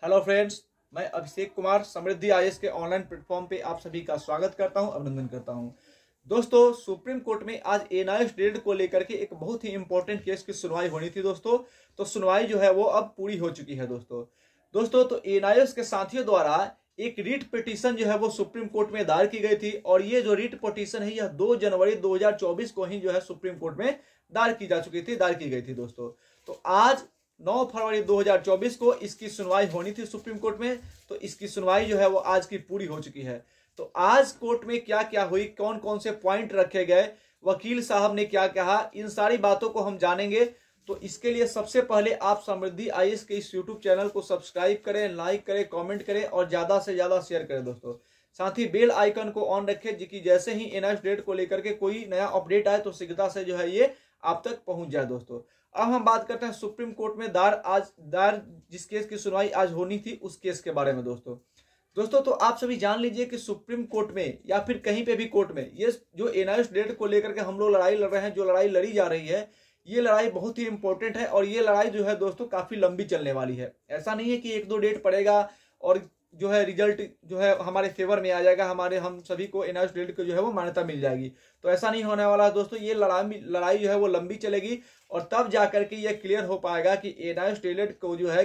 Hello friends, मैं अभिषेक कुमार समृद्धि IAS के online platform पे आप सभी का स्वागत करता हूं, अभिनंदन करता हूं। दोस्तों, सुप्रीम कोर्ट में आज एनआईएस रेड को लेकर के एक बहुत ही इंपॉर्टेंट केस की सुनवाई होनी थी दोस्तों। तो सुनवाई जो है वो अब पूरी हो चुकी है दोस्तों तो एनआईएस के साथियों द्वारा एक रीट पिटीशन जो है वो सुप्रीम कोर्ट में दायर की गई थी और ये जो रीट पिटीशन है यह 2 जनवरी 2024 को ही जो है सुप्रीम कोर्ट में दायर की गई थी दोस्तों। तो आज 9 फरवरी 2024 को इसकी सुनवाई होनी थी सुप्रीम कोर्ट में। तो इसकी सुनवाई जो है वो आज की पूरी हो चुकी है। तो आज कोर्ट में क्या क्या हुई, कौन कौन से पॉइंट रखे गए, वकील साहब ने क्या कहा, इन सारी बातों को हम जानेंगे। तो इसके लिए सबसे पहले आप समृद्धि आईएएस के इस यूट्यूब चैनल को सब्सक्राइब करें, लाइक करें, कमेंट करें और ज्यादा से ज्यादा शेयर करें दोस्तों। साथ ही बेल आइकन को ऑन रखें कि जैसे ही एनआईएस डेट को लेकर के कोई नया अपडेट आए तो शीघ्रता से जो है ये आप तक पहुंच जाए दोस्तों। अब हम बात करते हैं सुप्रीम कोर्ट में दायर जिस केस की सुनवाई आज होनी थी उस केस के बारे में दोस्तों तो आप सभी जान लीजिए कि सुप्रीम कोर्ट में या फिर कहीं पे भी कोर्ट में ये जो एनआईएस डेट को लेकर के हम लोग लड़ाई लड़ रहे हैं, जो लड़ाई लड़ी जा रही है, ये लड़ाई बहुत ही इंपॉर्टेंट है और ये लड़ाई जो है दोस्तों काफी लंबी चलने वाली है। ऐसा नहीं है कि 1-2 डेट पड़ेगा और जो है रिजल्ट जो है हमारे फेवर में आ जाएगा, हम सभी को एनआईएस डेट को जो है वो मान्यता मिल जाएगी। तो ऐसा नहीं होने वाला है दोस्तों। ये लड़ाई जो है वो लंबी चलेगी और तब जाकर के ये क्लियर हो पाएगा कि एनआईएस डेट को जो है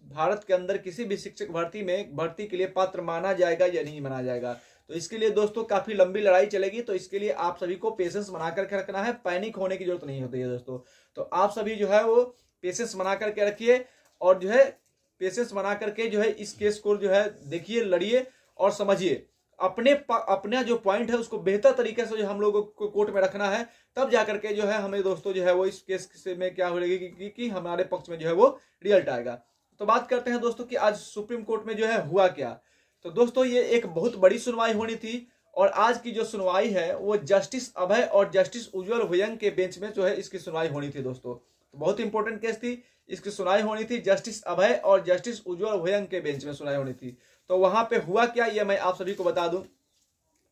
भारत के अंदर किसी भी शिक्षक भर्ती के लिए पात्र माना जाएगा या नहीं माना जाएगा। तो इसके लिए दोस्तों काफी लंबी लड़ाई चलेगी। तो इसके लिए आप सभी को पेशेंस बना करके रखना है, पैनिक होने की जरूरत नहीं होती है दोस्तों। तो आप सभी जो है वो पेशेंस बना करके रखिए और जो है पेशेंस बना करके जो है इस केस को जो है देखिए, लड़िए और समझिए। अपना जो पॉइंट है उसको बेहतर तरीके से जो हम लोगों को कोर्ट में रखना है, तब जाकर के जो है हमें दोस्तों जो है वो इस केस में क्या होगी कि हमारे पक्ष में जो है वो रिजल्ट आएगा। तो बात करते हैं दोस्तों कि आज सुप्रीम कोर्ट में जो है हुआ क्या। तो दोस्तों ये एक बहुत बड़ी सुनवाई होनी थी और आज की जो सुनवाई है वो जस्टिस अभय और जस्टिस उज्जवल हुयंग के बेंच में जो है इसकी सुनवाई होनी थी दोस्तों। तो बहुत इंपॉर्टेंट केस थी, इसकी सुनवाई होनी थी जस्टिस अभय और जस्टिस उज्जवल हुयंग के बेंच में सुनवाई होनी थी। तो वहां पे हुआ क्या ये मैं आप सभी को बता दूं।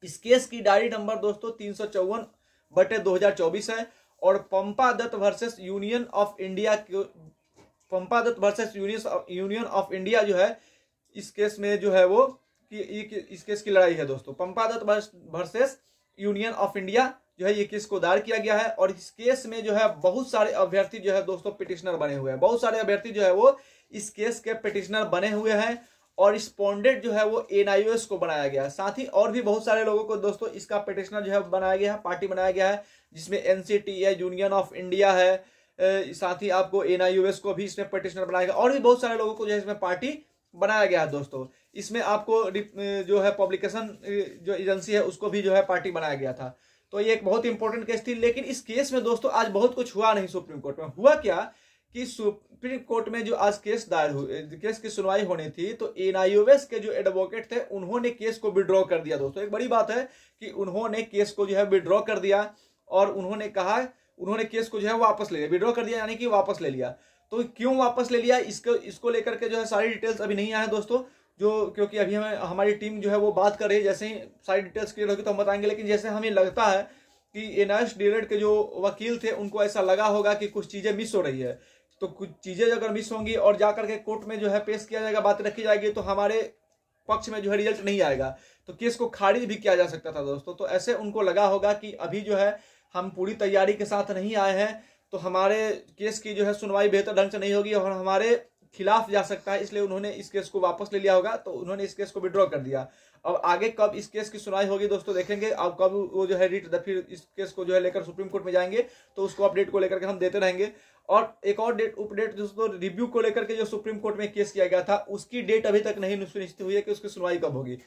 इस केस की डायरी नंबर दोस्तों 354/2024 है और Pampa Dutt versus union of India जो है इस केस में जो है वो कि इस केस की लड़ाई है दोस्तों। Pampa Dutt versus union of India जो है ये केस को दायर किया गया है और इस केस में जो है बहुत सारे अभ्यर्थी जो है दोस्तों पिटिशनर बने हुए हैं। बहुत सारे अभ्यर्थी जो है वो इस केस के पिटिशनर बने हुए हैं और रिस्पोंडेंट जो है वो एनआईएएस को बनाया गया है। साथ ही और भी बहुत सारे लोगों को दोस्तों इसका पिटिशनर जो है बनाया गया है, पार्टी बनाया गया है, जिसमें एनसीटी है, यूनियन ऑफ इंडिया है, साथ ही आपको एनआईएएस को भी इसमें पिटिशनर बनाया गया और भी बहुत सारे लोगों को जो है इसमें पार्टी बनाया गया है दोस्तों। इसमें आपको जो है पब्लिकेशन जो एजेंसी है उसको भी जो है पार्टी बनाया गया था। तो ये एक बहुत इंपॉर्टेंट केस थी। लेकिन इस केस में दोस्तों आज बहुत कुछ हुआ नहीं। सुप्रीम कोर्ट में हुआ क्या कि सुप्रीम कोर्ट में जो आज केस की सुनवाई होनी थी तो एनआईएएस के जो एडवोकेट थे उन्होंने केस को विड्रॉ कर दिया दोस्तों। एक बड़ी बात है कि उन्होंने केस को जो है विड्रॉ कर दिया और उन्होंने केस को जो है वापस ले लिया। विड्रॉ कर दिया यानी कि वापस ले लिया। तो क्यों वापस ले लिया इसको लेकर के जो है सारी डिटेल्स अभी नहीं आए दोस्तों, क्योंकि अभी हमारी टीम जो है वो बात कर रही है। जैसे ही सारी डिटेल्स क्लियर होगी तो हम बताएंगे। लेकिन जैसे हमें लगता है कि एनआईएस डेट के जो वकील थे उनको ऐसा लगा होगा कि कुछ चीजें मिस हो रही है। तो कुछ चीजें अगर मिस होंगी और जाकर के कोर्ट में जो है पेश किया जाएगा, बातें रखी जाएगी तो हमारे पक्ष में जो है रिजल्ट नहीं आएगा, तो केस को खारिज भी किया जा सकता था दोस्तों। तो ऐसे उनको लगा होगा कि अभी जो है हम पूरी तैयारी के साथ नहीं आए हैं तो हमारे केस की जो है सुनवाई बेहतर ढंग से नहीं होगी और हमारे खिलाफ जा सकता है, इसलिए उन्होंने इस केस को वापस ले लिया होगा। तो उन्होंने इस केस को विड्रॉ कर दिया। अब आगे कब इस केस की सुनवाई होगी दोस्तों देखेंगे। अब कब वो जो है फिर इस केस को जो है लेकर सुप्रीम कोर्ट में जाएंगे तो उसको अपडेट को लेकर के हम देते रहेंगे। और एक और अपडेट दोस्तों, रिव्यू को लेकर के जो सुप्रीम कोर्ट में केस किया गया था उसकी डेट अभी तक नहीं सुनिश्चित हुई है कि उसकी सुनवाई कब होगी।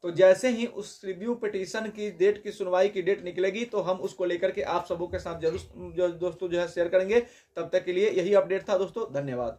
तो जैसे ही उस रिव्यू पिटीशन की डेट की सुनवाई की डेट निकलेगी तो हम उसको लेकर के आप सबों के साथ जरूर दोस्तों जो है शेयर करेंगे। तब तक के लिए यही अपडेट था दोस्तों। धन्यवाद।